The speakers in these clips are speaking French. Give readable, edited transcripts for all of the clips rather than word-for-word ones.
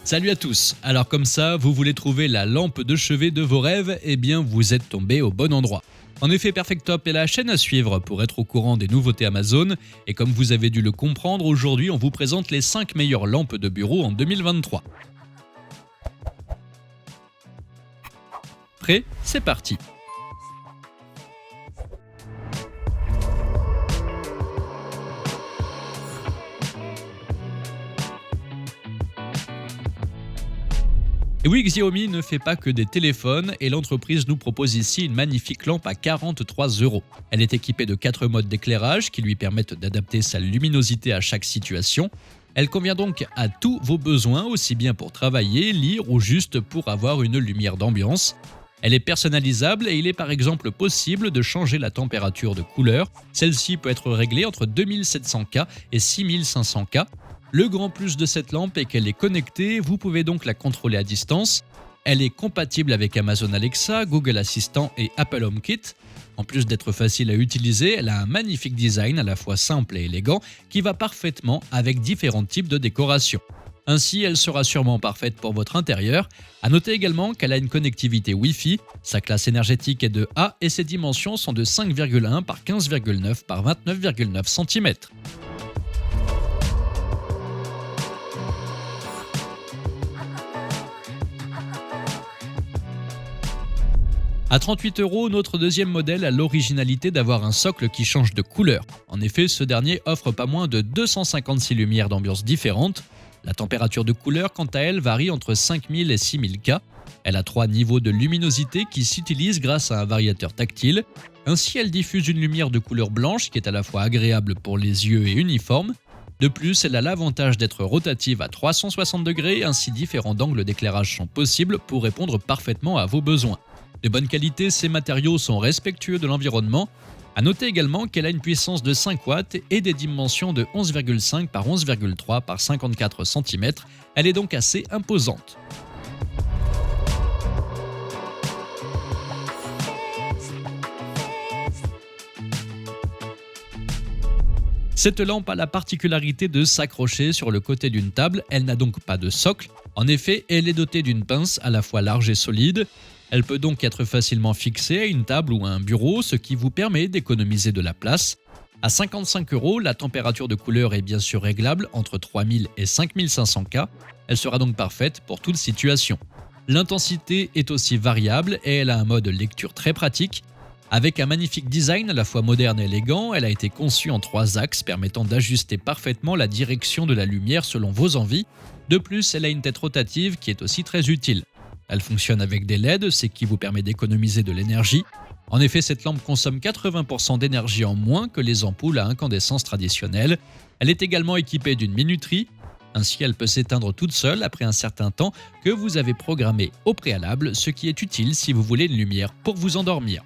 Salut à tous. Alors comme ça, vous voulez trouver la lampe de chevet de vos rêves? Eh bien, vous êtes tombé au bon endroit. En effet, Perfectop est la chaîne à suivre pour être au courant des nouveautés Amazon. Et comme vous avez dû le comprendre, aujourd'hui, on vous présente les 5 meilleures lampes de bureau en 2023. Prêt? C'est parti. Et oui, Xiaomi ne fait pas que des téléphones et l'entreprise nous propose ici une magnifique lampe à 43 €. Elle est équipée de 4 modes d'éclairage qui lui permettent d'adapter sa luminosité à chaque situation. Elle convient donc à tous vos besoins, aussi bien pour travailler, lire ou juste pour avoir une lumière d'ambiance. Elle est personnalisable et il est par exemple possible de changer la température de couleur. Celle-ci peut être réglée entre 2700K et 6500K. Le grand plus de cette lampe est qu'elle est connectée, vous pouvez donc la contrôler à distance. Elle est compatible avec Amazon Alexa, Google Assistant et Apple HomeKit. En plus d'être facile à utiliser, elle a un magnifique design à la fois simple et élégant qui va parfaitement avec différents types de décoration. Ainsi, elle sera sûrement parfaite pour votre intérieur. A noter également qu'elle a une connectivité Wi-Fi, sa classe énergétique est de A et ses dimensions sont de 5,1 par 15,9 par 29,9 cm. À 38 €, notre deuxième modèle a l'originalité d'avoir un socle qui change de couleur. En effet, ce dernier offre pas moins de 256 lumières d'ambiance différentes. La température de couleur, quant à elle, varie entre 5000 et 6000K. Elle a 3 niveaux de luminosité qui s'utilisent grâce à un variateur tactile. Ainsi, elle diffuse une lumière de couleur blanche qui est à la fois agréable pour les yeux et uniforme. De plus, elle a l'avantage d'être rotative à 360 degrés, ainsi différents angles d'éclairage sont possibles pour répondre parfaitement à vos besoins. De bonne qualité, ces matériaux sont respectueux de l'environnement. A noter également qu'elle a une puissance de 5 watts et des dimensions de 11,5 par 11,3 par 54 cm. Elle est donc assez imposante. Cette lampe a la particularité de s'accrocher sur le côté d'une table, elle n'a donc pas de socle. En effet, elle est dotée d'une pince à la fois large et solide. Elle peut donc être facilement fixée à une table ou à un bureau, ce qui vous permet d'économiser de la place. À 55 €, la température de couleur est bien sûr réglable entre 3000 et 5500K. Elle sera donc parfaite pour toute situation. L'intensité est aussi variable et elle a un mode lecture très pratique. Avec un magnifique design à la fois moderne et élégant, elle a été conçue en 3 axes permettant d'ajuster parfaitement la direction de la lumière selon vos envies. De plus, elle a une tête rotative qui est aussi très utile. Elle fonctionne avec des LED, ce qui vous permet d'économiser de l'énergie. En effet, cette lampe consomme 80% d'énergie en moins que les ampoules à incandescence traditionnelles. Elle est également équipée d'une minuterie. Ainsi, elle peut s'éteindre toute seule après un certain temps que vous avez programmé au préalable, ce qui est utile si vous voulez une lumière pour vous endormir.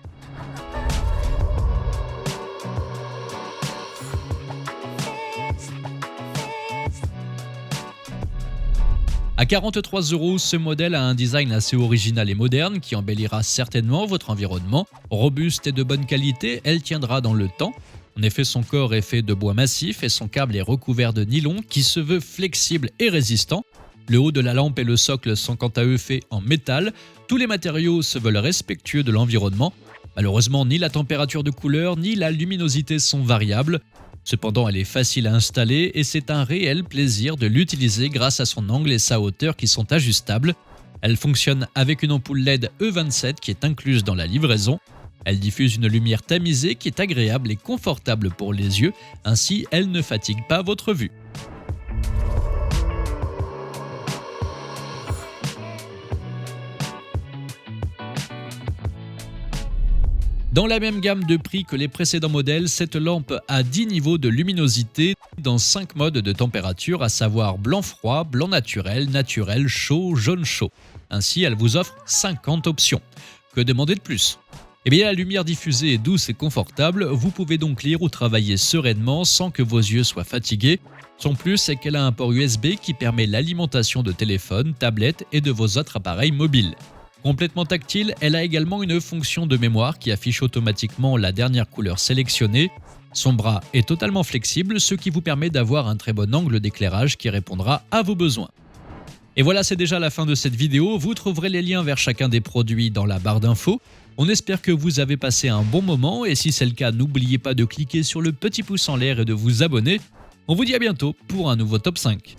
À 43 €, ce modèle a un design assez original et moderne qui embellira certainement votre environnement. Robuste et de bonne qualité, elle tiendra dans le temps. En effet, son corps est fait de bois massif et son câble est recouvert de nylon qui se veut flexible et résistant. Le haut de la lampe et le socle sont quant à eux faits en métal. Tous les matériaux se veulent respectueux de l'environnement. Malheureusement, ni la température de couleur ni la luminosité sont variables. Cependant, elle est facile à installer et c'est un réel plaisir de l'utiliser grâce à son angle et sa hauteur qui sont ajustables. Elle fonctionne avec une ampoule LED E27 qui est incluse dans la livraison. Elle diffuse une lumière tamisée qui est agréable et confortable pour les yeux, ainsi elle ne fatigue pas votre vue. Dans la même gamme de prix que les précédents modèles, cette lampe a 10 niveaux de luminosité dans 5 modes de température, à savoir blanc froid, blanc naturel, naturel, chaud, jaune chaud. Ainsi, elle vous offre 50 options. Que demander de plus ? Eh bien, la lumière diffusée est douce et confortable, vous pouvez donc lire ou travailler sereinement sans que vos yeux soient fatigués. Son plus, c'est qu'elle a un port USB qui permet l'alimentation de téléphones, tablettes et de vos autres appareils mobiles. Complètement tactile, elle a également une fonction de mémoire qui affiche automatiquement la dernière couleur sélectionnée. Son bras est totalement flexible, ce qui vous permet d'avoir un très bon angle d'éclairage qui répondra à vos besoins. Et voilà, c'est déjà la fin de cette vidéo. Vous trouverez les liens vers chacun des produits dans la barre d'infos. On espère que vous avez passé un bon moment et si c'est le cas, n'oubliez pas de cliquer sur le petit pouce en l'air et de vous abonner. On vous dit à bientôt pour un nouveau top 5.